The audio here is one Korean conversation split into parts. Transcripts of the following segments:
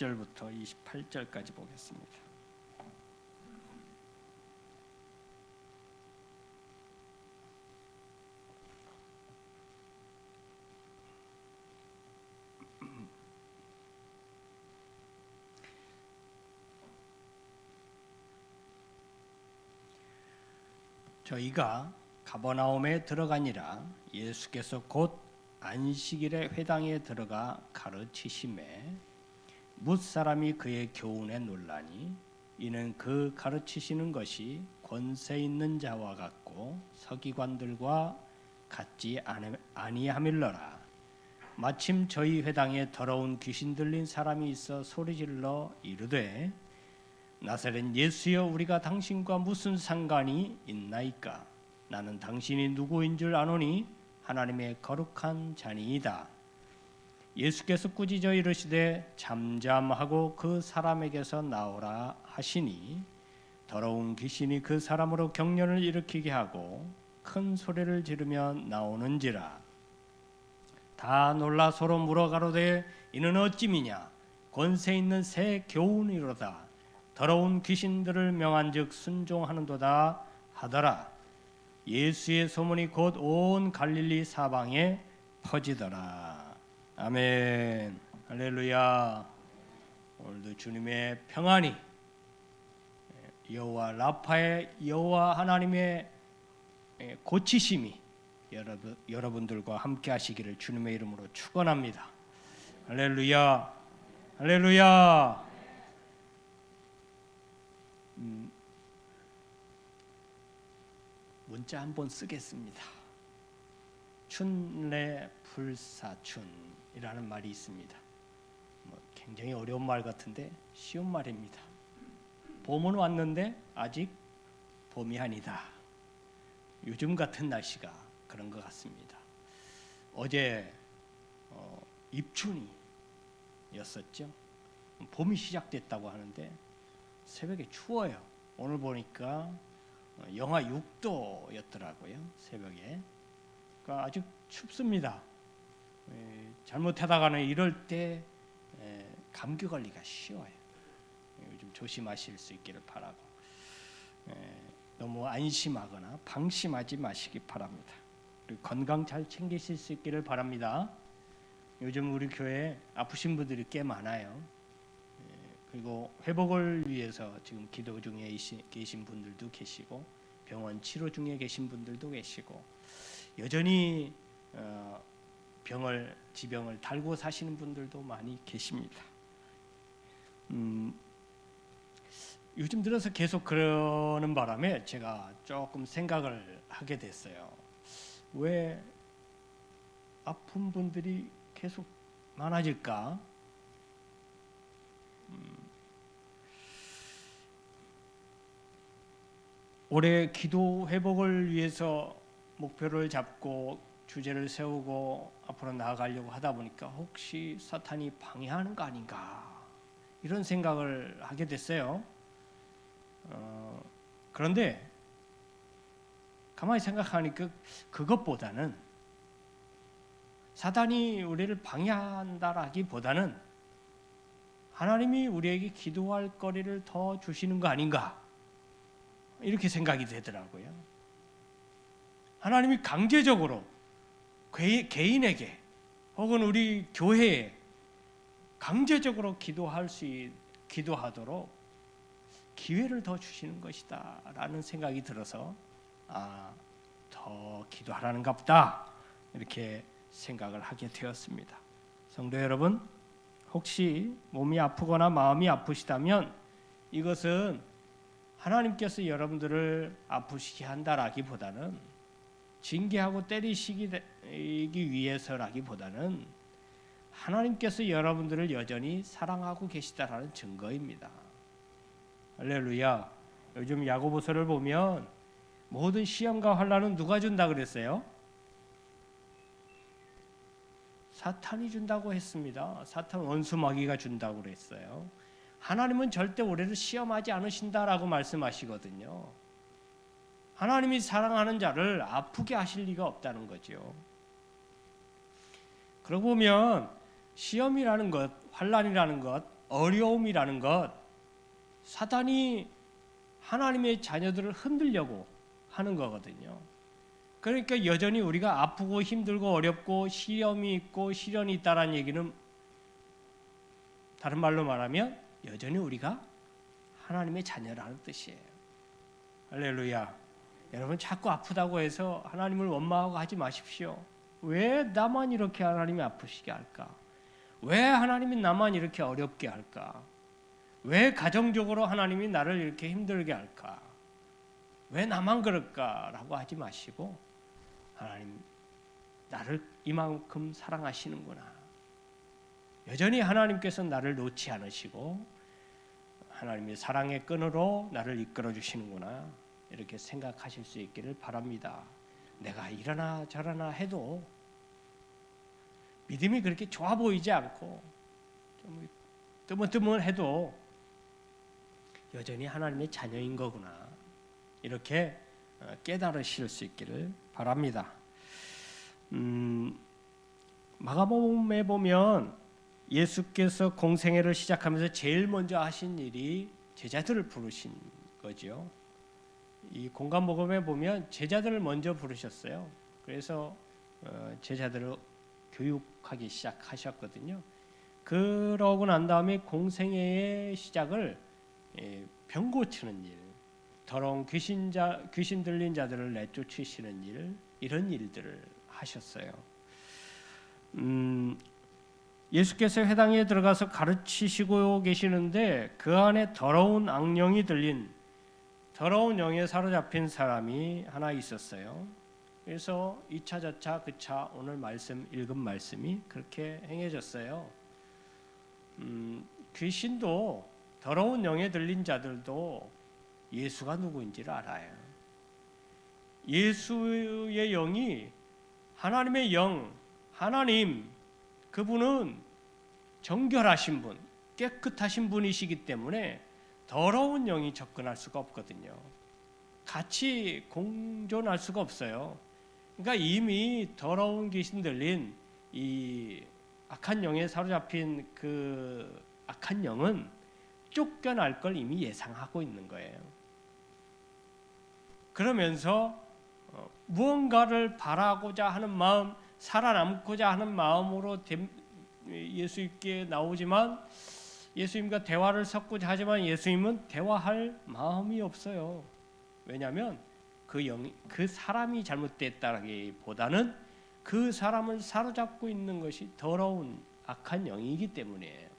절부터 28절까지 보겠습니다. 저희가 가버나움에 들어가니라. 예수께서 곧 안식일에 회당에 들어가 가르치심에 뭇 사람이 그의 교훈에 놀라니 이는 그 가르치시는 것이 권세 있는 자와 같고 서기관들과 같지 아니함일러라. 마침 저희 회당에 더러운 귀신 들린 사람이 있어 소리질러 이르되 나사렛 예수여, 우리가 당신과 무슨 상관이 있나이까? 나는 당신이 누구인 줄 아노니 하나님의 거룩한 자니이다. 예수께서 꾸짖어 이르시되 잠잠하고 그 사람에게서 나오라 하시니 더러운 귀신이 그 사람으로 경련을 일으키게 하고 큰 소리를 지르며 나오는지라. 다 놀라 서로 물어가로되 이는 어찌미냐? 권세 있는 새 교훈이로다. 더러운 귀신들을 명한즉 순종하는도다 하더라. 예수의 소문이 곧 온 갈릴리 사방에 퍼지더라. 아멘. 할렐루야. 오늘도 주님의 평안이, 여호와 라파의 여호와 하나님의 고치심이 여러분들과 함께 하시기를 주님의 이름으로 축원합니다. 할렐루야. 할렐루야. 문자 한번 쓰겠습니다. 춘례불사춘이라는 말이 있습니다. 굉장히 어려운 말 같은데 쉬운 말입니다. 봄은 왔는데 아직 봄이 아니다. 요즘 같은 날씨가 그런 것 같습니다. 어제 입춘이었었죠. 봄이 시작됐다고 하는데 새벽에 추워요. 오늘 보니까 영하 6도였더라고요. 새벽에. 그러니까 아주 춥습니다. 잘못하다가는 이럴 때 감기 걸리기가 쉬워요. 요즘 조심하실 수 있기를 바라고, 너무 안심하거나 방심하지 마시기 바랍니다. 그리고 건강 잘 챙기실 수 있기를 바랍니다. 요즘 우리 교회에 아프신 분들이 꽤 많아요. 그리고 회복을 위해서 지금 기도 중에 계신 분들도 계시고 병원 치료 중에 계신 분들도 계시고 여전히 지병을 달고 사시는 분들도 많이 계십니다. 요즘 들어서 계속 그러는 바람에 제가 조금 생각을 하게 됐어요. 왜 아픈 분들이 계속 많아질까? 올해 기도 회복을 위해서 목표를 잡고 주제를 세우고 앞으로 나아가려고 하다 보니까 혹시 사탄이 방해하는 거 아닌가 이런 생각을 하게 됐어요. 그런데 가만히 생각하니까 그것보다는 사탄이 우리를 방해한다라기보다는 하나님이 우리에게 기도할 거리를 더 주시는 거 아닌가 이렇게 생각이 되더라고요. 하나님이 강제적으로 개인에게 혹은 우리 교회에 강제적으로 기도하도록 기회를 더 주시는 것이다 라는 생각이 들어서 더 기도하라는가 보다 이렇게 생각을 하게 되었습니다. 성도 여러분, 혹시 몸이 아프거나 마음이 아프시다면 이것은 하나님께서 여러분들을 아프시게 한다라기보다는 징계하고 때리시기 위해서라기보다는 하나님께서 여러분들을 여전히 사랑하고 계시다라는 증거입니다. 할렐루야. 요즘 야고보서를 보면 모든 시험과 환난은 누가 준다 그랬어요? 사탄이 준다고 했습니다. 사탄 원수 마귀가 준다고 그랬어요. 하나님은 절대 우리를 시험하지 않으신다라고 말씀하시거든요. 하나님이 사랑하는 자를 아프게 하실 리가 없다는 거죠. 그러고 보면 시험이라는 것, 환난이라는 것 어려움이라는 것, 사단이 하나님의 자녀들을 흔들려고 하는 거거든요. 그러니까 여전히 우리가 아프고 힘들고 어렵고 시험이 있고 시련이 있다는 얘기는, 다른 말로 말하면 여전히 우리가 하나님의 자녀라는 뜻이에요. 할렐루야. 여러분, 자꾸 아프다고 해서 하나님을 원망하고 하지 마십시오. 왜 나만 이렇게 하나님이 아프시게 할까? 왜 하나님이 나만 이렇게 어렵게 할까? 왜 가정적으로 하나님이 나를 이렇게 힘들게 할까? 왜 나만 그럴까라고 하지 마시고, 하나님 나를 이만큼 사랑하시는구나, 여전히 하나님께서 나를 놓지 않으시고 하나님의 사랑의 끈으로 나를 이끌어 주시는구나, 이렇게 생각하실 수 있기를 바랍니다. 내가 이러나 저러나 해도 믿음이 그렇게 좋아 보이지 않고 좀 뜨문뜨문해도 여전히 하나님의 자녀인 거구나, 이렇게 깨달으실 수 있기를 바랍니다. 마가복음에 보면 예수께서 공생애를 시작하면서 제일 먼저 하신 일이 제자들을 부르신 거죠. 이 공간복음에 보면 제자들을 먼저 부르셨어요. 그래서 제자들을 교육하기 시작하셨거든요. 그러고 난 다음에 공생애의 시작을 병 고치는 일, 더러운 귀신 들린 자들을 내쫓으시는 일, 이런 일들을 하셨어요. 예수께서 회당에 들어가서 가르치시고 계시는데 그 안에 더러운 악령이 들린, 더러운 영에 사로잡힌 사람이 하나 있었어요. 그래서 2차 저차 그차 오늘 말씀 읽은 말씀이 그렇게 행해졌어요. 귀신도 더러운 영에 들린 자들도 예수가 누구인지를 알아요. 예수의 영이 하나님의 영, 하나님, 그분은 정결하신 분, 깨끗하신 분이시기 때문에 더러운 영이 접근할 수가 없거든요. 같이 공존할 수가 없어요. 그러니까 이미 더러운 귀신 들린 이 악한 영에 사로잡힌 그 악한 영은 쫓겨날 걸 이미 예상하고 있는 거예요. 그러면서 무언가를 바라고자 하는 마음, 살아남고자 하는 마음으로 예수님께 나오지만, 예수님과 대화를 섞고자 하지만 예수님은 대화할 마음이 없어요. 왜냐하면 그 사람이 잘못됐다기보다는 그 사람을 사로잡고 있는 것이 더러운 악한 영이기 때문이에요.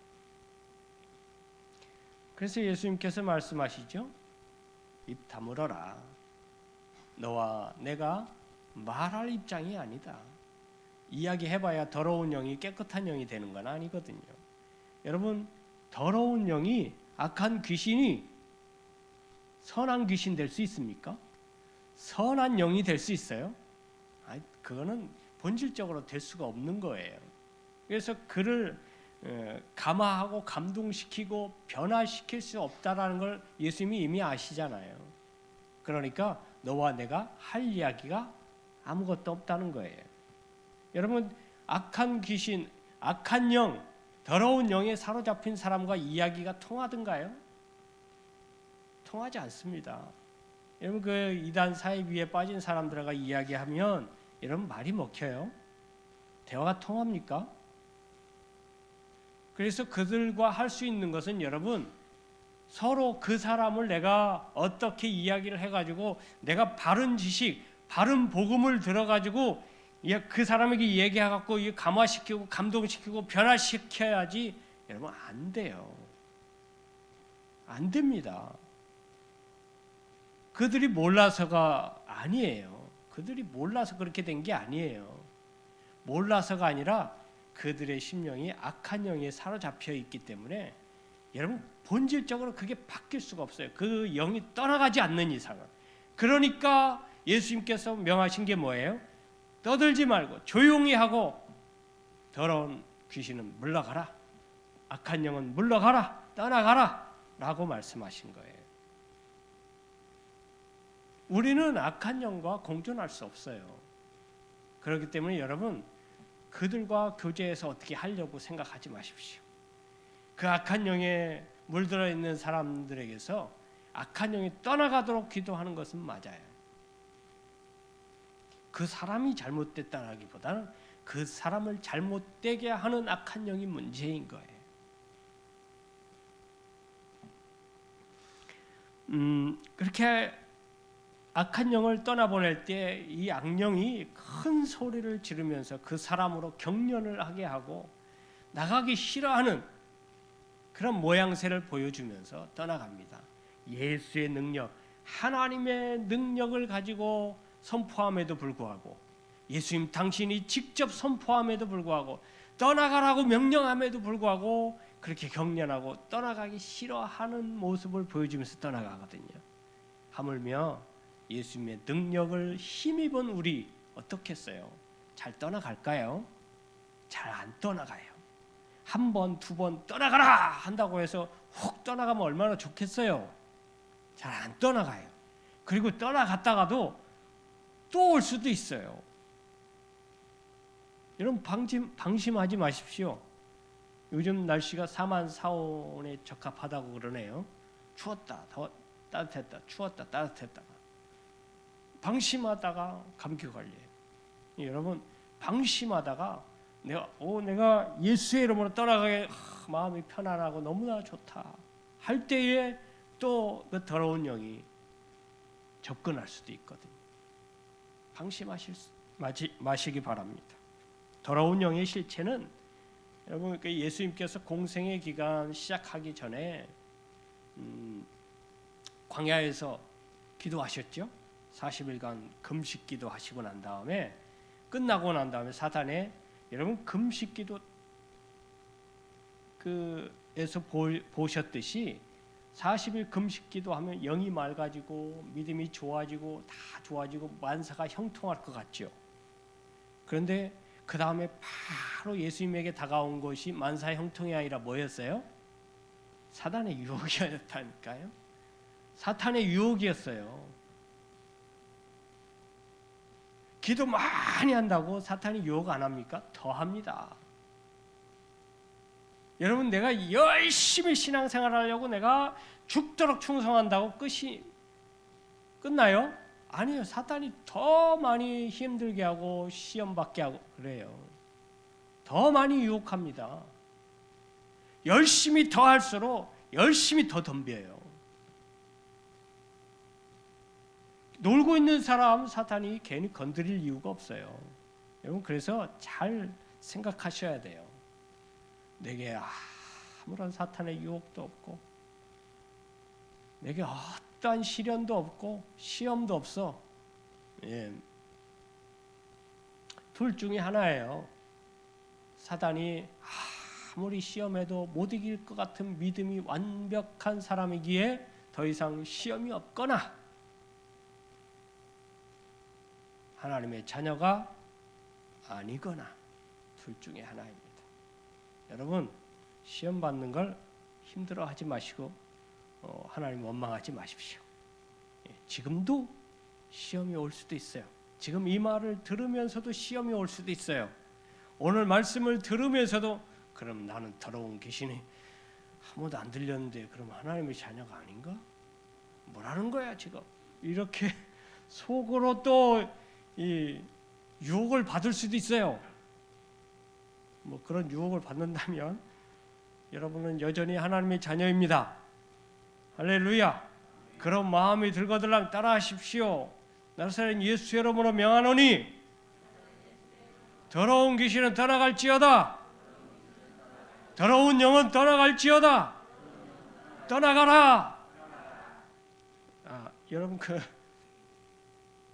그래서 예수님께서 말씀하시죠. 입 다물어라. 너와 내가 말할 입장이 아니다. 이야기해봐야 더러운 영이 깨끗한 영이 되는 건 아니거든요. 여러분, 더러운 영이, 악한 귀신이 선한 귀신 될 수 있습니까? 선한 영이 될 수 있어요? 그거는 본질적으로 될 수가 없는 거예요. 그래서 그를 감화하고 감동시키고 변화시킬 수 없다라는 걸 예수님이 이미 아시잖아요. 그러니까 너와 내가 할 이야기가 아무것도 없다는 거예요. 여러분, 악한 귀신, 악한 영, 더러운 영에 사로잡힌 사람과 이야기가 통하던가요? 통하지 않습니다. 여러분, 그 이단 사이비에 빠진 사람들과 이야기하면 여러분 말이 먹혀요? 대화가 통합니까? 그래서 그들과 할 수 있는 것은 여러분, 서로 그 사람을 내가 어떻게 이야기를 해가지고 내가 바른 지식, 바른 복음을 들어가지고 그 사람에게 얘기해갖고 감화시키고 감동시키고 변화시켜야지. 여러분, 안 돼요. 안 됩니다. 그들이 몰라서가 아니에요. 그들이 몰라서 그렇게 된 게 아니에요. 몰라서가 아니라 그들의 심령이 악한 영에 사로잡혀 있기 때문에 여러분, 본질적으로 그게 바뀔 수가 없어요. 그 영이 떠나가지 않는 이상은. 그러니까 예수님께서 명하신 게 뭐예요? 떠들지 말고 조용히 하고 더러운 귀신은 물러가라, 악한 영은 물러가라, 떠나가라 라고 말씀하신 거예요. 우리는 악한 영과 공존할 수 없어요. 그렇기 때문에 여러분, 그들과 교제해서 어떻게 하려고 생각하지 마십시오. 그 악한 영에 물들어 있는 사람들에게서 악한 영이 떠나가도록 기도하는 것은 맞아요. 그 사람이 잘못됐다라기보다는 그 사람을 잘못되게 하는 악한 영이 문제인 거예요. 그렇게 악한 영을 떠나보낼 때 이 악령이 큰 소리를 지르면서 그 사람으로 경련을 하게 하고 나가기 싫어하는 그런 모양새를 보여주면서 떠나갑니다. 예수의 능력, 하나님의 능력을 가지고 선포함에도 불구하고, 예수님 당신이 직접 선포함에도 불구하고, 떠나가라고 명령함에도 불구하고 그렇게 경련하고 떠나가기 싫어하는 모습을 보여주면서 떠나가거든요. 하물며 예수님의 능력을 힘입은 우리 어떻겠어요? 잘 떠나갈까요? 잘 안 떠나가요. 한 번, 두 번 떠나가라 한다고 해서 훅 떠나가면 얼마나 좋겠어요? 잘 안 떠나가요. 그리고 떠나갔다가도 또 올 수도 있어요. 여러분 방심하지 마십시오. 요즘 날씨가 사만사온에 적합하다고 그러네요. 추웠다, 따뜻했다, 추웠다, 따뜻했다가 방심하다가 감기 걸려요. 여러분 방심하다가 내가 예수의 이름으로 떠나가게 마음이 편안하고 너무나 좋다 할 때에 또 그 더러운 영이 접근할 수도 있거든요. 마시기 바랍니다. 더러운 영의 실체는 여러분 예수님께서 공생의 기간 시작하기 전에 광야에서 기도하셨죠. 40일간 금식 기도하시고 난 다음에 끝나고 난 다음에 사탄에 여러분 금식 기도 에서 보셨듯이 40일 금식 기도하면 영이 맑아지고 믿음이 좋아지고 다 좋아지고 만사가 형통할 것 같죠. 그런데 그 다음에 바로 예수님에게 다가온 것이 만사 형통이 아니라 뭐였어요? 사탄의 유혹이었다니까요. 사탄의 유혹이었어요. 기도 많이 한다고 사탄이 유혹 안 합니까? 더 합니다. 여러분 내가 열심히 신앙생활 하려고 내가 죽도록 충성한다고 끝이 끝나요? 아니에요. 사탄이 더 많이 힘들게 하고 시험 받게 하고 그래요. 더 많이 유혹합니다. 열심히 더 할수록 열심히 더 덤벼요. 놀고 있는 사람 사탄이 괜히 건드릴 이유가 없어요. 여러분 그래서 잘 생각하셔야 돼요. 내게 아무런 사탄의 유혹도 없고 내게 어떠한 시련도 없고 시험도 없어. 둘 중에 하나예요. 사탄이 아무리 시험해도 못 이길 것 같은 믿음이 완벽한 사람이기에 더 이상 시험이 없거나 하나님의 자녀가 아니거나 둘 중에 하나입니다. 여러분 시험 받는 걸 힘들어하지 마시고 하나님 원망하지 마십시오. 지금도 시험이 올 수도 있어요. 지금 이 말을 들으면서도 시험이 올 수도 있어요. 오늘 말씀을 들으면서도 그럼 나는 더러운 귀신이 아무도 안 들렸는데 그럼 하나님의 자녀가 아닌가? 뭐라는 거야 지금? 이렇게 속으로 또 이 유혹을 받을 수도 있어요. 뭐 그런 유혹을 받는다면 여러분은 여전히 하나님의 자녀입니다. 할렐루야. 그런 마음이 들거들랑 따라하십시오. 나사렛 예수 이름으로 명하노니 더러운 귀신은 떠나갈지어다. 더러운 영은 떠나갈지어다. 떠나가라. 여러분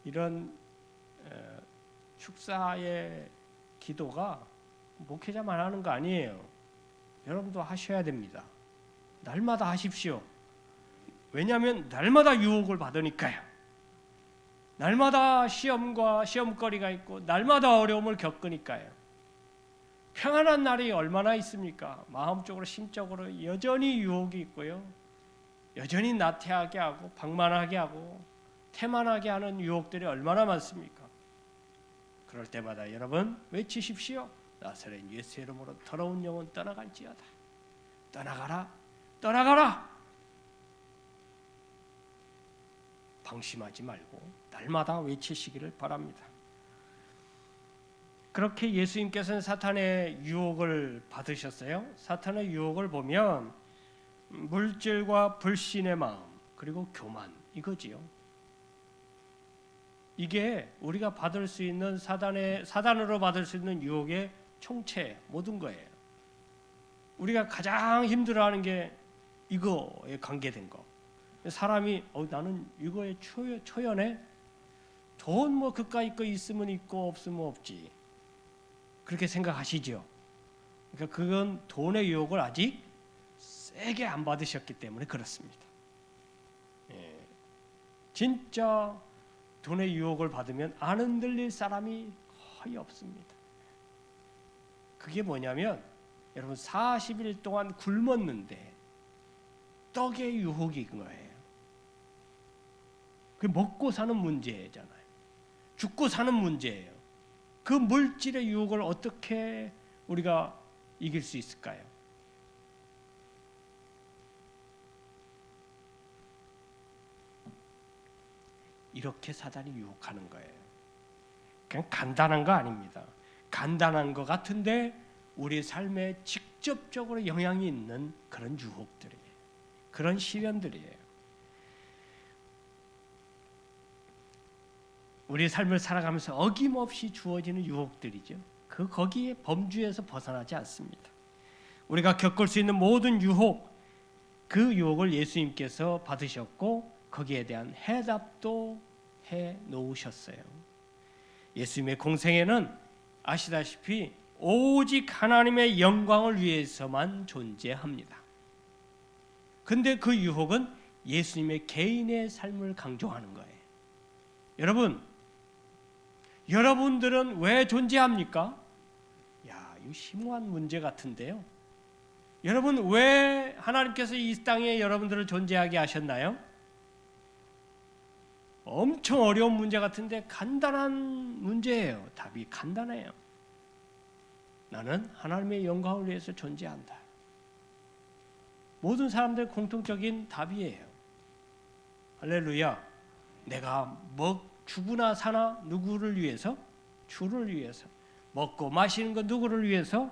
이런 축사의 기도가 목회자만 하는 거 아니에요. 여러분도 하셔야 됩니다. 날마다 하십시오. 왜냐하면 날마다 유혹을 받으니까요. 날마다 시험과 시험거리가 있고 날마다 어려움을 겪으니까요. 평안한 날이 얼마나 있습니까? 마음적으로 심적으로 여전히 유혹이 있고요. 여전히 나태하게 하고 방만하게 하고 태만하게 하는 유혹들이 얼마나 많습니까? 그럴 때마다 여러분 외치십시오. 나사렛 예수 이름으로 더러운 영은 떠나갈지어다. 떠나가라, 떠나가라. 방심하지 말고 날마다 외치시기를 바랍니다. 그렇게 예수님께서는 사탄의 유혹을 받으셨어요. 사탄의 유혹을 보면 물질과 불신의 마음 그리고 교만 이거지요. 이게 우리가 받을 수 있는 사단으로 받을 수 있는 유혹의 총체 모든 거예요. 우리가 가장 힘들어하는 게 이거에 관계된 거. 사람이 나는 이거에 초연해. 돈 뭐 그까이 거 있으면 있고 없으면 없지. 그렇게 생각하시죠. 그러니까 그건 돈의 유혹을 아직 세게 안 받으셨기 때문에 그렇습니다. 진짜 돈의 유혹을 받으면 안 흔들릴 사람이 거의 없습니다. 그게 뭐냐면 여러분 40일 동안 굶었는데 떡의 유혹인 거예요. 그 먹고 사는 문제잖아요. 죽고 사는 문제예요. 그 물질의 유혹을 어떻게 우리가 이길 수 있을까요? 이렇게 사단이 유혹하는 거예요. 그냥 간단한 거 아닙니다. 간단한 거 같은데 우리 삶에 직접적으로 영향이 있는 그런 유혹들이에요. 그런 시련들이에요. 우리 삶을 살아가면서 어김없이 주어지는 유혹들이죠. 거기에 범주에서 벗어나지 않습니다. 우리가 겪을 수 있는 모든 유혹, 그 유혹을 예수님께서 받으셨고 거기에 대한 해답도 해 놓으셨어요. 예수님의 공생애는 아시다시피 오직 하나님의 영광을 위해서만 존재합니다. 근데 그 유혹은 예수님의 개인의 삶을 강조하는 거예요. 여러분들은 왜 존재합니까? 이거 심오한 문제 같은데요. 여러분 왜 하나님께서 이 땅에 여러분들을 존재하게 하셨나요? 엄청 어려운 문제 같은데 간단한 문제예요. 답이 간단해요. 나는 하나님의 영광을 위해서 존재한다. 모든 사람들의 공통적인 답이에요. 할렐루야. 내가 죽으나 사나 누구를 위해서? 주를 위해서. 먹고 마시는 것 누구를 위해서?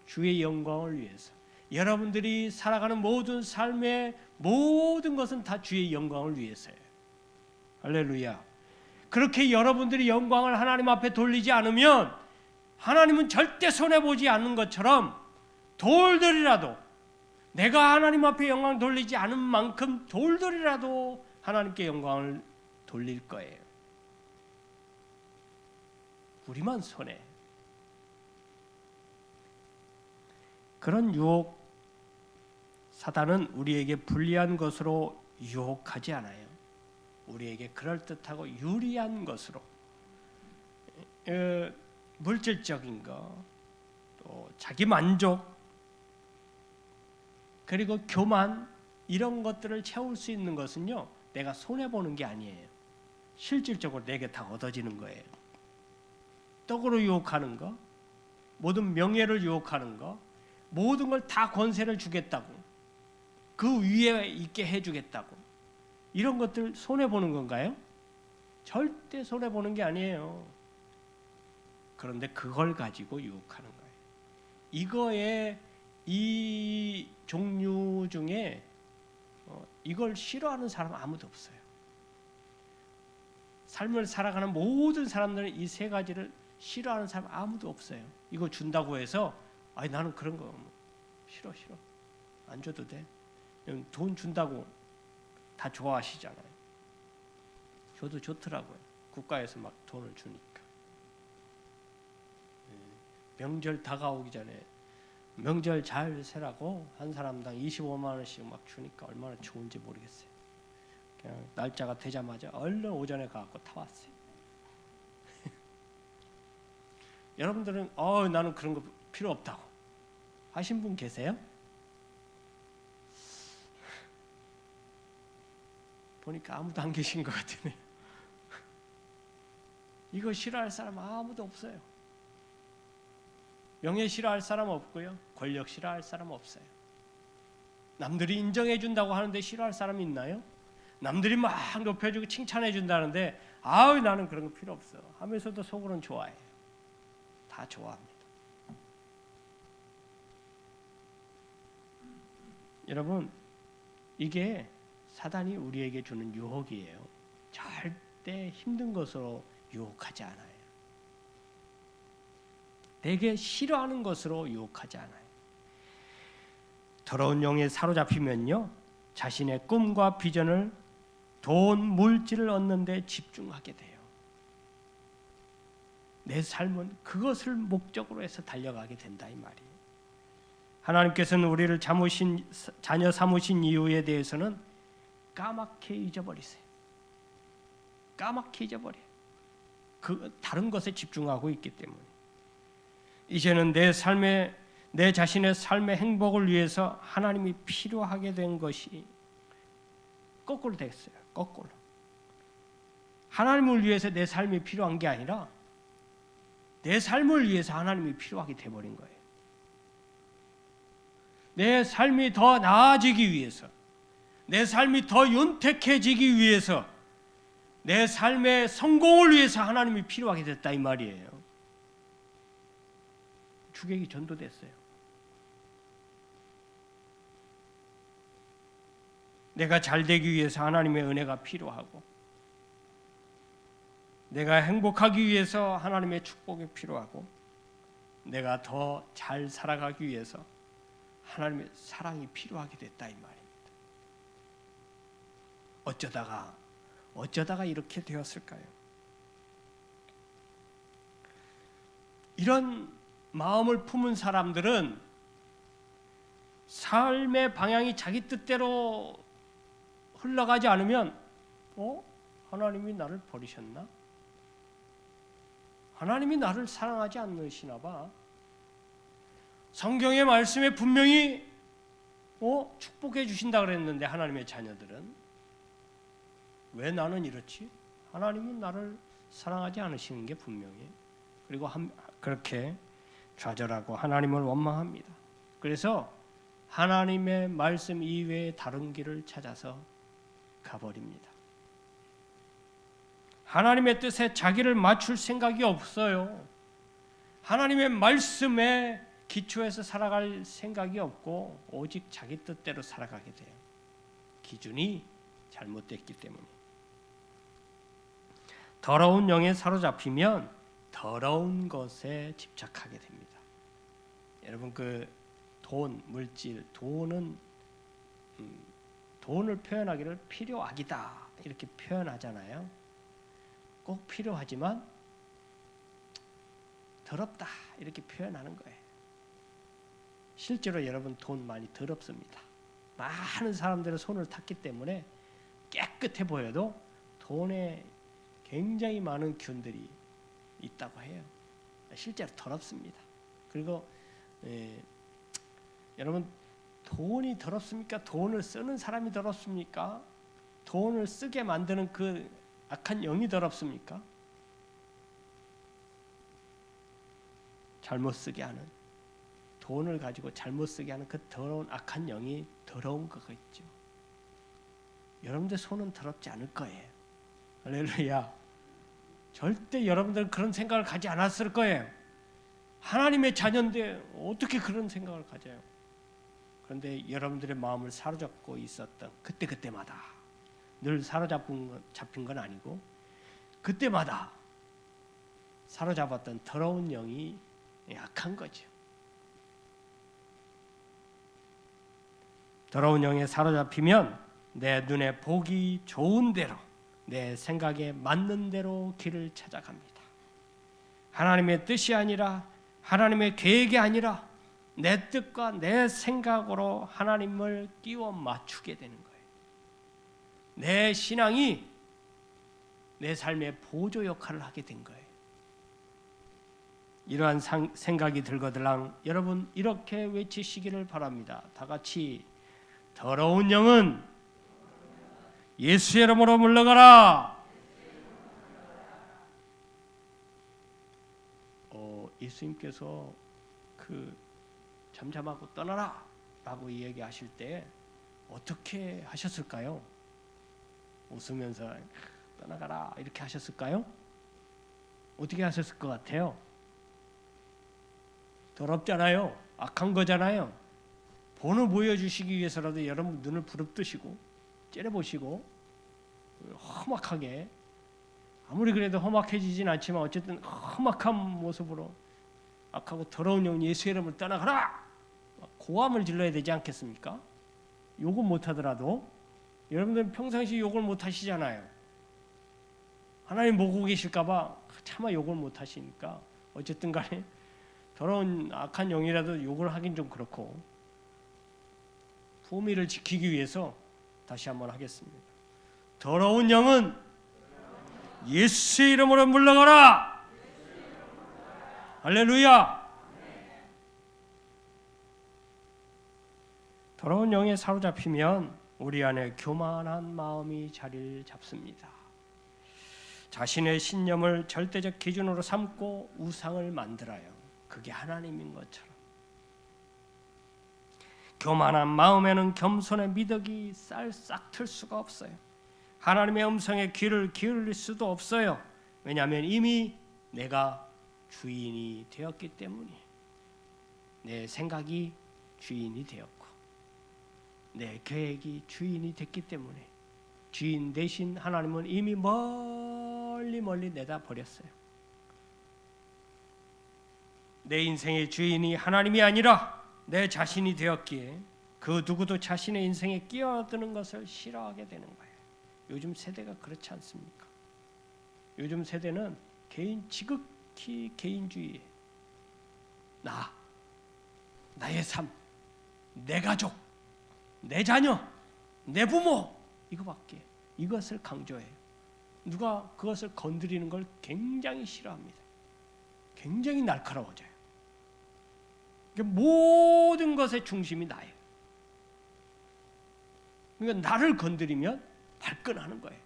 주의 영광을 위해서. 여러분들이 살아가는 모든 삶의 모든 것은 다 주의 영광을 위해서예요. 할렐루야. 그렇게 여러분들이 영광을 하나님 앞에 돌리지 않으면 하나님은 절대 손해보지 않는 것처럼 돌들이라도 내가 하나님 앞에 영광을 돌리지 않은 만큼 돌들이라도 하나님께 영광을 돌릴 거예요. 우리만 손해. 그런 유혹, 사단은 우리에게 불리한 것으로 유혹하지 않아요. 우리에게 그럴듯하고 유리한 것으로 물질적인 것, 또 자기 만족, 그리고 교만 이런 것들을 채울 수 있는 것은요, 내가 손해보는 게 아니에요. 실질적으로 내게 다 얻어지는 거예요. 떡으로 유혹하는 거, 모든 명예를 유혹하는 거, 모든 걸 다 권세를 주겠다고, 그 위에 있게 해주겠다고, 이런 것들 손해보는 건가요? 절대 손해보는 게 아니에요. 그런데 그걸 가지고 유혹하는 거예요. 이거에 이 종류 중에 이걸 싫어하는 사람 아무도 없어요. 삶을 살아가는 모든 사람들은 이 세 가지를 싫어하는 사람 아무도 없어요. 이거 준다고 해서 나는 그런 거 싫어 안 줘도 돼. 돈 준다고 다 좋아하시잖아요. 저도 좋더라고요. 국가에서 막 돈을 주니까. 명절 다가오기 전에 명절 잘 세라고 한 사람당 25만 원씩 막 주니까 얼마나 좋은지 모르겠어요. 그냥 날짜가 되자마자 얼른 오전에 가서 타왔어요. 여러분들은 나는 그런 거 필요 없다고 하신 분 계세요? 보니까 아무도 안 계신 것 같으네요. 이거 싫어할 사람 아무도 없어요. 명예 싫어할 사람 없고요. 권력 싫어할 사람 없어요. 남들이 인정해 준다고 하는데 싫어할 사람이 있나요? 남들이 막 높여주고 칭찬해 준다는데 아우 나는 그런 거 필요 없어 하면서도 속으로는 좋아해요. 다 좋아합니다. 여러분, 이게 사단이 우리에게 주는 유혹이에요. 절대 힘든 것으로 유혹하지 않아요. 되게 싫어하는 것으로 유혹하지 않아요. 더러운 영에 사로잡히면요, 자신의 꿈과 비전을 돈, 물질을 얻는 데 집중하게 돼요. 내 삶은 그것을 목적으로 해서 달려가게 된다 이 말이에요. 하나님께서는 우리를 자녀 삼으신 이유에 대해서는 까맣게 잊어버리세요. 까맣게 잊어버려요. 그 다른 것에 집중하고 있기 때문에. 이제는 내 자신의 삶의 행복을 위해서 하나님이 필요하게 된 것이 거꾸로 됐어요. 거꾸로. 하나님을 위해서 내 삶이 필요한 게 아니라 내 삶을 위해서 하나님이 필요하게 돼버린 거예요. 내 삶이 더 나아지기 위해서, 내 삶이 더 윤택해지기 위해서, 내 삶의 성공을 위해서 하나님이 필요하게 됐다 이 말이에요. 주객이 전도됐어요. 내가 잘 되기 위해서 하나님의 은혜가 필요하고, 내가 행복하기 위해서 하나님의 축복이 필요하고, 내가 더 잘 살아가기 위해서 하나님의 사랑이 필요하게 됐다 이 말입니다. 어쩌다가 이렇게 되었을까요? 이런 마음을 품은 사람들은 삶의 방향이 자기 뜻대로 흘러가지 않으면 하나님이 나를 버리셨나? 하나님이 나를 사랑하지 않으시나 봐. 성경의 말씀에 분명히 축복해 주신다 그랬는데 하나님의 자녀들은 왜 나는 이렇지? 하나님은 나를 사랑하지 않으시는 게 분명해. 그리고 그렇게 좌절하고 하나님을 원망합니다. 그래서 하나님의 말씀 이외에 다른 길을 찾아서 가버립니다. 하나님의 뜻에 자기를 맞출 생각이 없어요. 하나님의 말씀에 기초해서 살아갈 생각이 없고 오직 자기 뜻대로 살아가게 돼요. 기준이 잘못됐기 때문에. 더러운 영에 사로잡히면 더러운 것에 집착하게 됩니다. 여러분 돈, 물질, 돈은 돈을 표현하기를 필요악이다 이렇게 표현하잖아요. 꼭 필요하지만 더럽다 이렇게 표현하는 거예요. 실제로 여러분 돈 많이 더럽습니다. 많은 사람들의 손을 탔기 때문에 깨끗해 보여도 돈에 굉장히 많은 균들이 있다고 해요. 실제로 더럽습니다. 그리고 여러분 돈이 더럽습니까? 돈을 쓰는 사람이 더럽습니까? 돈을 쓰게 만드는 그 악한 영이 더럽습니까? 잘못 쓰게 하는, 돈을 가지고 잘못 쓰게 하는 그 더러운 악한 영이 더러운 거가 있죠. 여러분들 손은 더럽지 않을 거예요. 할렐루야. 절대 여러분들은 그런 생각을 가지 않았을 거예요. 하나님의 자녀인데 어떻게 그런 생각을 가져요? 그런데 여러분들의 마음을 사로잡고 있었던 그때마다 늘 잡힌 건 아니고 그때마다 사로잡았던 더러운 영이 약한 거죠. 더러운 영에 사로잡히면 내 눈에 보기 좋은 대로 내 생각에 맞는 대로 길을 찾아갑니다. 하나님의 뜻이 아니라 하나님의 계획이 아니라 내 뜻과 내 생각으로 하나님을 끼워 맞추게 되는 거예요. 내 신앙이 내 삶의 보조 역할을 하게 된 거예요. 이러한 생각이 들거들랑 여러분 이렇게 외치시기를 바랍니다. 다 같이 더러운 영은 예수의 이름으로 물러가라. 예수님께서 잠잠하고 떠나라 라고 이야기하실 때 어떻게 하셨을까요? 웃으면서 떠나가라 이렇게 하셨을까요? 어떻게 하셨을 것 같아요? 더럽잖아요. 악한 거잖아요. 본을 보여주시기 위해서라도 여러분 눈을 부릅뜨시고 째려보시고 험악하게, 아무리 그래도 험악해지진 않지만 어쨌든 험악한 모습으로 악하고 더러운 영 예수의 이름을 떠나가라! 고함을 질러야 되지 않겠습니까? 욕은 못하더라도 여러분들은 평상시 욕을 못하시잖아요. 하나님 보고 계실까 봐 차마 욕을 못하시니까 어쨌든 간에 더러운 악한 영이라도 욕을 하긴 좀 그렇고, 품위를 지키기 위해서 다시 한번 하겠습니다. 더러운 영은 예수의 이름으로 물러가라. 할렐루야. 더러운 영에 사로잡히면 우리 안에 교만한 마음이 자리를 잡습니다. 자신의 신념을 절대적 기준으로 삼고 우상을 만들어요. 그게 하나님인 것처럼. 교만한 마음에는 겸손의 미덕이 싹 틀 수가 없어요. 하나님의 음성에 귀를 기울일 수도 없어요. 왜냐하면 이미 내가 주인이 되었기 때문이에요. 내 생각이 주인이 되었고 내 계획이 주인이 됐기 때문에 주인 대신 하나님은 이미 멀리 내다버렸어요. 내 인생의 주인이 하나님이 아니라 내 자신이 되었기에 그 누구도 자신의 인생에 끼어드는 것을 싫어하게 되는 거예요. 요즘 세대가 그렇지 않습니까? 요즘 세대는 지극히 개인주의에 나의 삶, 내 가족, 내 자녀, 내 부모 이거밖에, 이것을 강조해요. 누가 그것을 건드리는 걸 굉장히 싫어합니다. 굉장히 날카로워져요. 모든 것의 중심이 나예요. 그러니까 나를 건드리면 발끈하는 거예요.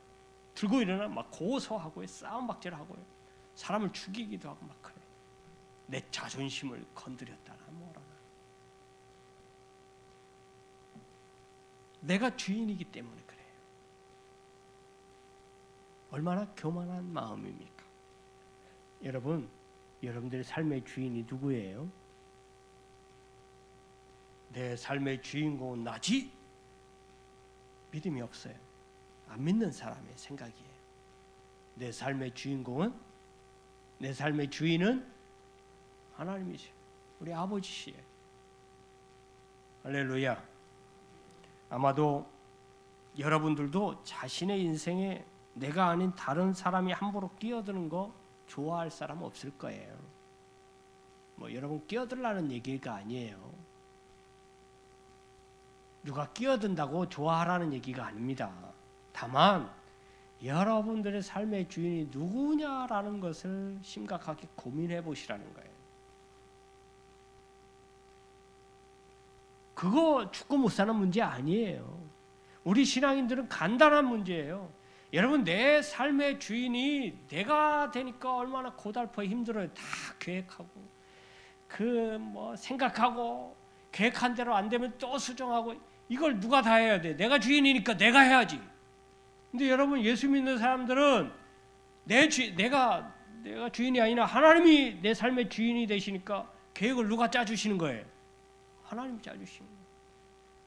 들고 일어나 막 고소하고요, 싸움박질하고요, 사람을 죽이기도 하고 막 그래요. 내 자존심을 건드렸다나 뭐라나. 내가 주인이기 때문에 그래요. 얼마나 교만한 마음입니까? 여러분들의 삶의 주인이 누구예요? 내 삶의 주인공은 나지? 믿음이 없어요. 안 믿는 사람의 생각이에요. 내 삶의 주인공은, 내 삶의 주인은 하나님이세요. 우리 아버지시에요. 할렐루야. 아마도 여러분들도 자신의 인생에 내가 아닌 다른 사람이 함부로 끼어드는 거 좋아할 사람 없을 거예요. 여러분 끼어들라는 얘기가 아니에요. 누가 끼어든다고 좋아하라는 얘기가 아닙니다. 다만 여러분들의 삶의 주인이 누구냐라는 것을 심각하게 고민해 보시라는 거예요. 그거 죽고 못 사는 문제 아니에요. 우리 신앙인들은 간단한 문제예요. 여러분, 내 삶의 주인이 내가 되니까 얼마나 고달퍼 힘들어요. 다 계획하고 생각하고 계획한 대로 안 되면 또 수정하고, 이걸 누가 다 해야 돼? 내가 주인이니까 내가 해야지. 근데 여러분, 예수 믿는 사람들은 내가 주인이 아니라 하나님이 내 삶의 주인이 되시니까 계획을 누가 짜주시는 거예요? 하나님이 짜주시는 거예요.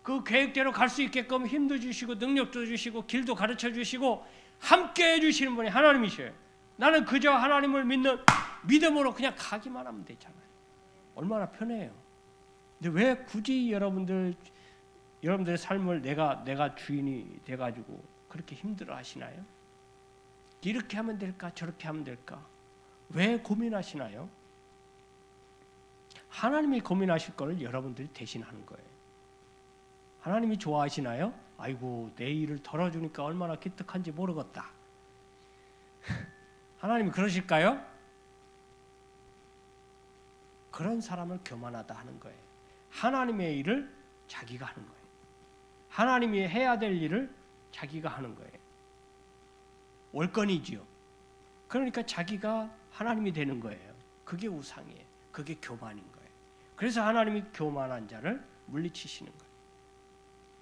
그 계획대로 갈 수 있게끔 힘도 주시고 능력도 주시고 길도 가르쳐 주시고 함께 해주시는 분이 하나님이셔요. 나는 그저 하나님을 믿는 믿음으로 그냥 가기만 하면 되잖아요. 얼마나 편해요. 근데 왜 굳이 여러분들의 삶을 내가 주인이 돼가지고 그렇게 힘들어 하시나요? 이렇게 하면 될까 저렇게 하면 될까 왜 고민하시나요? 하나님이 고민하실 걸 여러분들이 대신하는 거예요. 하나님이 좋아하시나요? 아이고, 내 일을 덜어주니까 얼마나 기특한지 모르겠다. 하나님이 그러실까요? 그런 사람을 교만하다 하는 거예요. 하나님의 일을 자기가 하는 거예요. 하나님이 해야 될 일을 자기가 하는 거예요. 월권이지요. 그러니까 자기가 하나님이 되는 거예요. 그게 우상이에요. 그게 교만인 거예요. 그래서 하나님이 교만한 자를 물리치시는 거예요.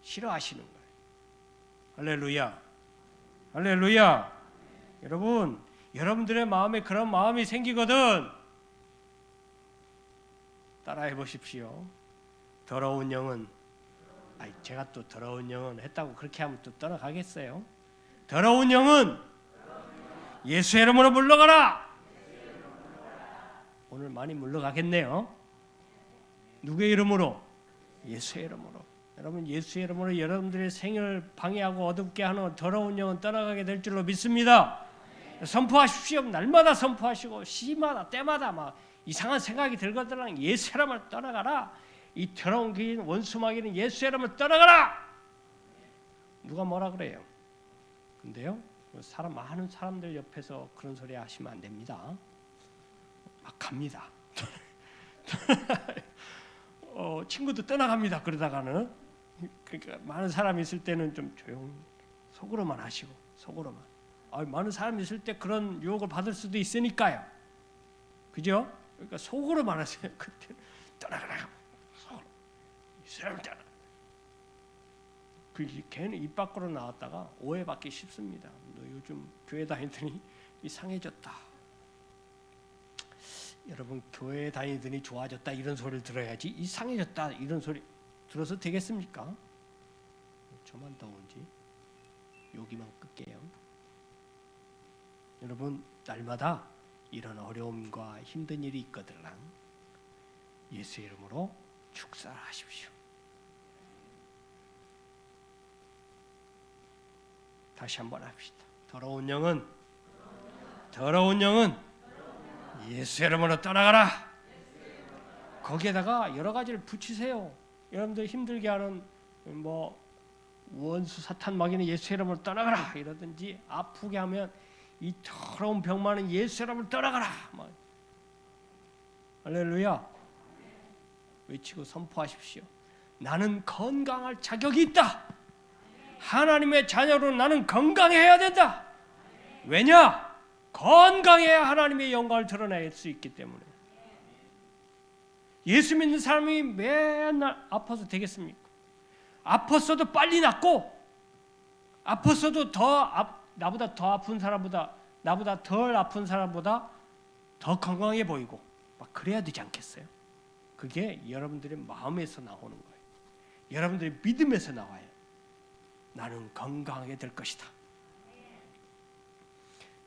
싫어하시는 거예요. 할렐루야. 할렐루야. 여러분, 여러분들의 마음에 그런 마음이 생기거든 따라해 보십시오. 더러운 영은, 제가 또 더러운 영은 했다고 그렇게 하면 또 떠나가겠어요? 더러운 영은 예수의 이름으로 물러가라. 오늘 많이 물러가겠네요. 누구의 이름으로? 예수의 이름으로. 여러분, 예수의 이름으로 여러분들의 생을 방해하고 어둡게 하는 더러운 영은 떠나가게 될 줄로 믿습니다. 선포하십시오. 날마다 선포하시고 시마다 때마다 막 이상한 생각이 들거든 예수의 이름으로 떠나가라. 이 더러운 귀인 원수마귀는 예수의 이름으로 떠나가라. 누가 뭐라 그래요? 근데요, 많은 사람들 옆에서 그런 소리 하시면 안 됩니다. 막 갑니다. 친구도 떠나갑니다. 그러다가는 그러니까 많은 사람이 있을 때는 좀 조용, 속으로만 하시고 속으로만. 많은 사람이 있을 때 그런 유혹을 받을 수도 있으니까요. 그죠? 그러니까 속으로만 하세요. 그때 떠나가라. 속으로. 이 사람을 떠나. 걔는 입 밖으로 나왔다가 오해받기 쉽습니다. 너 요즘 교회 다니더니 이상해졌다. 여러분, 교회 다니더니 좋아졌다 이런 소리를 들어야지 이상해졌다 이런 소리 들어서 되겠습니까? 저만 더운지 여기만 끌게요. 여러분, 날마다 이런 어려움과 힘든 일이 있거들랑 예수의 이름으로 축사하십시오. 다시 한번 합시다. 더러운 영은 예수의 이름으로 떠나가라. 거기에다가 여러 가지를 붙이세요. 여러분들 힘들게 하는 원수 사탄 마귀는 예수의 이름으로 떠나가라 이러든지, 아프게 하면 이 더러운 병만은 예수의 이름으로 떠나가라. 할렐루야. 외치고 선포하십시오. 나는 건강할 자격이 있다. 하나님의 자녀로 나는 건강해야 된다. 왜냐? 건강해야 하나님의 영광을 드러낼 수 있기 때문에. 예수 믿는 사람이 맨날 아파서 되겠습니까? 아팠어도 빨리 낫고, 아팠어도 나보다 더 아픈 사람보다, 나보다 덜 아픈 사람보다 더 건강해 보이고 막 그래야 되지 않겠어요? 그게 여러분들의 마음에서 나오는 거예요. 여러분들의 믿음에서 나와요. 나는 건강하게 될 것이다.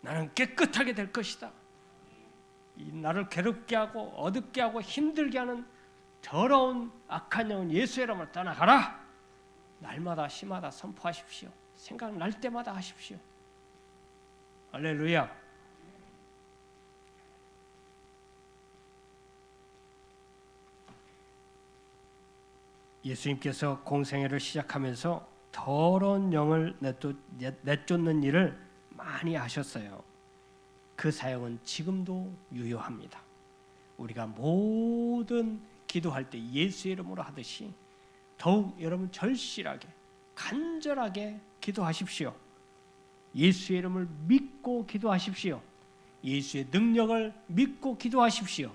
나는 깨끗하게 될 것이다. 이 나를 괴롭게 하고 어둡게 하고 힘들게 하는 더러운 악한 영은 예수의 이름으로 떠나가라. 날마다 시마다 선포하십시오. 생각날 때마다 하십시오. 할렐루야. 예수님께서 공생애를 시작하면서 더러운 영을 내쫓는 일을 많이 하셨어요. 그 사역은 지금도 유효합니다. 우리가 모든 기도할 때 예수의 이름으로 하듯이 더욱 여러분 절실하게 간절하게 기도하십시오. 예수의 이름을 믿고 기도하십시오. 예수의 능력을 믿고 기도하십시오.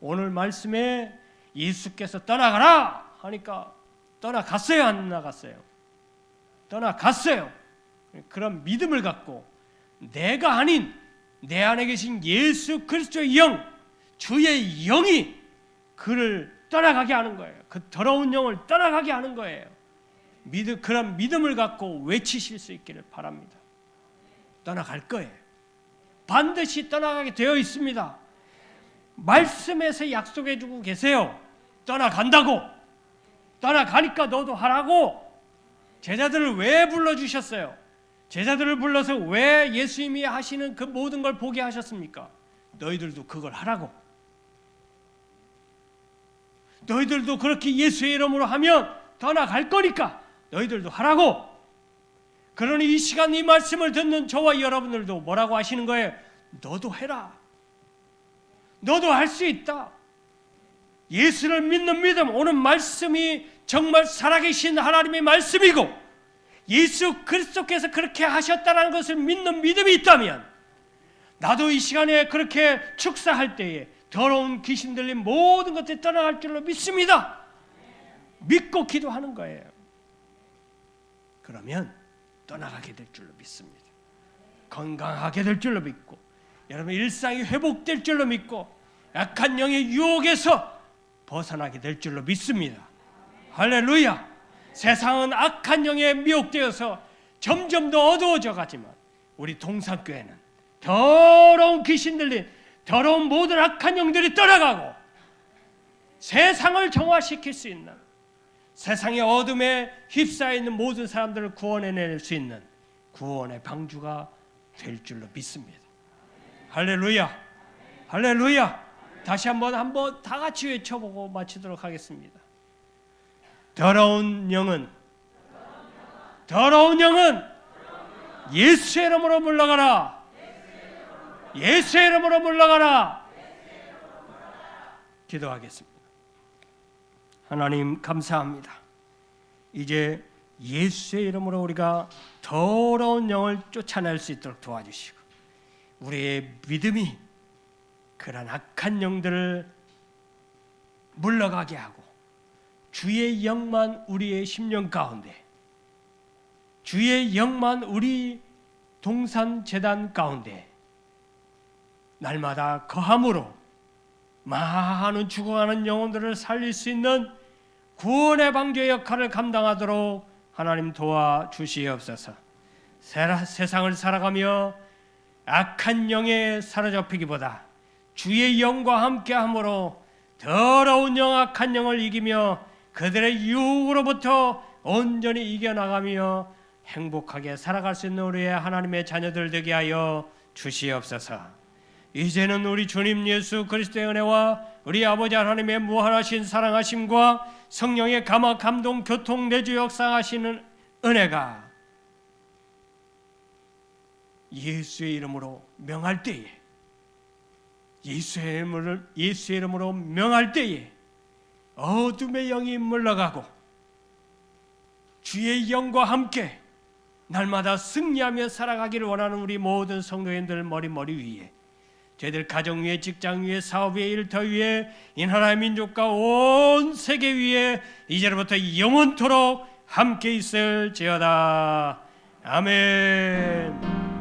오늘 말씀에 예수께서 떠나가라 하니까 떠나갔어요, 안 나갔어요? 떠나갔어요. 그런 믿음을 갖고 내가 아닌 내 안에 계신 예수 그리스도의 영, 주의 영이 그를 떠나가게 하는 거예요. 그 더러운 영을 떠나가게 하는 거예요. 그런 믿음을 갖고 외치실 수 있기를 바랍니다. 떠나갈 거예요. 반드시 떠나가게 되어 있습니다. 말씀에서 약속해 주고 계세요. 떠나간다고. 떠나가니까 너도 하라고. 제자들을 왜 불러주셨어요? 제자들을 불러서 왜 예수님이 하시는 그 모든 걸 보게 하셨습니까? 너희들도 그걸 하라고. 너희들도 그렇게 예수의 이름으로 하면 떠나갈 거니까 너희들도 하라고. 그러니 이 시간 이 말씀을 듣는 저와 여러분들도 뭐라고 하시는 거예요? 너도 해라. 너도 할 수 있다. 예수를 믿는 믿음, 오늘 말씀이 정말 살아계신 하나님의 말씀이고 예수 그리스도께서 그렇게 하셨다는 것을 믿는 믿음이 있다면 나도 이 시간에 그렇게 축사할 때에 더러운 귀신 들린 모든 것들이 떠나갈 줄로 믿습니다. 믿고 기도하는 거예요. 그러면 떠나가게 될 줄로 믿습니다. 건강하게 될 줄로 믿고 여러분 일상이 회복될 줄로 믿고 약한 영의 유혹에서 벗어나게 될 줄로 믿습니다. 할렐루야. 세상은 악한 영에 미혹되어서 점점 더 어두워져 가지만 우리 동산교회는 더러운 귀신 들린 더러운 모든 악한 영들이 떠나가고 세상을 정화시킬 수 있는, 세상의 어둠에 휩싸여 있는 모든 사람들을 구원해낼 수 있는 구원의 방주가 될 줄로 믿습니다. 할렐루야. 할렐루야. 다시 한번 다 같이 외쳐보고 마치도록 하겠습니다. 더러운 영은 예수의 이름으로 물러가라. 예수의 이름으로 물러가라. 기도하겠습니다. 하나님 감사합니다. 이제 예수의 이름으로 우리가 더러운 영을 쫓아낼 수 있도록 도와주시고 우리의 믿음이 그런 악한 영들을 물러가게 하고 주의 영만 우리의 심령 가운데, 주의 영만 우리 동산재단 가운데 날마다 거함으로 많은 죽어가는 영혼들을 살릴 수 있는 구원의 방주의 역할을 감당하도록 하나님 도와주시옵소서. 세상을 살아가며 악한 영에 사로잡히기보다 주의 영과 함께함으로 더러운 영, 악한 영을 이기며 그들의 유혹으로부터 온전히 이겨나가며 행복하게 살아갈 수 있는 우리의 하나님의 자녀들 되게 하여 주시옵소서. 이제는 우리 주님 예수 그리스도의 은혜와 우리 아버지 하나님의 무한하신 사랑하심과 성령의 감화, 감동, 교통, 내주 역사하시는 은혜가 예수의 이름으로 명할 때에, 예수의 이름으로 명할 때에 어둠의 영이 물러가고 주의 영과 함께 날마다 승리하며 살아가기를 원하는 우리 모든 성도님들 머리 위에, 저희들 가정 위에, 직장 위에, 사업 위에, 일터 위에, 이 나라의 민족과 온 세계 위에 이제로부터 영원토록 함께 있을지어다. 아멘.